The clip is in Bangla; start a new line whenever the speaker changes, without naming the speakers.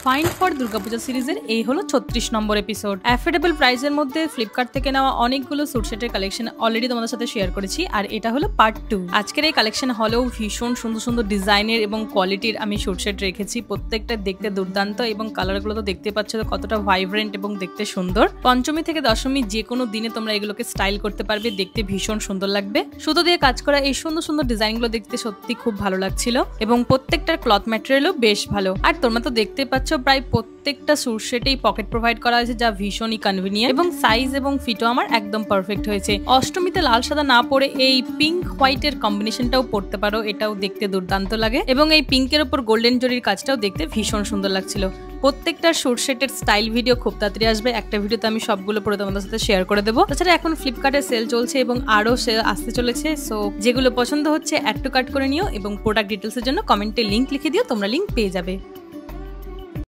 ফাইন্ড ফর দুর্গাপূজা সিরিজের এই হলো 36 নম্বর এপিসোড। অ্যাফোর্ডেবল প্রাইসের মধ্যে ফ্লিপকার্ট থেকে নেওয়া অনেকগুলো স্যুট সেটের কালেকশন অলরেডি তোমাদের সাথে শেয়ার করেছি, আর এটা হলো পার্ট 2। আজকের এই কালেকশন হলেও ভীষণ সুন্দর সুন্দর ডিজাইনের এবং কোয়ালিটির আমি স্যুট সেট রেখেছি। প্রত্যেকটা দেখতে দুর্দান্ত এবং কালারগুলো তো দেখতে পাচ্ছ কতটা ভাইব্রেন্ট এবং দেখতে সুন্দর। পঞ্চমী থেকে দশমী যে কোনো দিনে তোমরা এগুলোকে স্টাইল করতে পারবে, দেখতে ভীষণ সুন্দর লাগবে। সুতো দিয়ে কাজ করা এই সুন্দর সুন্দর ডিজাইনগুলো দেখতে সত্যি খুব ভালো লাগছিল এবং প্রত্যেকটার ক্লথ ম্যাটেরিয়ালও বেশ ভালো। আর তোমরা তো দেখতে পাচ্ছ প্রায় প্রত্যেকটা স্যুট সেটেই পকেট প্রোভাইড করা হয়েছে, যা ভীষণই কনভিনিয়েন্ট এবং সাইজ এবং ফিটও আমার একদম পারফেক্ট হয়েছে। অষ্টমীতে লাল সাদা না পরে এই পিঙ্ক হোয়াইটের কম্বিনেশনটাও পড়তে পারো, এটাও দেখতে দুর্দান্ত লাগে এবং এই পিঙ্কের উপর গোল্ডেন জরির কাজটাও দেখতে ভীষণ সুন্দর লাগছিল। প্রত্যেকটা স্যুট সেটের স্টাইল ভিডিও খুব তাড়াতাড়ি আসবে, একটা ভিডিওতে আমি সবগুলো পরে তোমাদের সাথে শেয়ার করে দেবো। তাছাড়া এখন ফ্লিপকার্টে সেল চলছে এবং আরো সেল আসতে চলেছে, সো যেগুলো পছন্দ হচ্ছে অ্যাড টু কার্ট করে নিও এবং প্রোডাক্ট ডিটেলসের জন্য কমেন্টে লিংক লিখে দিও, তোমরা লিংক পেয়ে যাবে।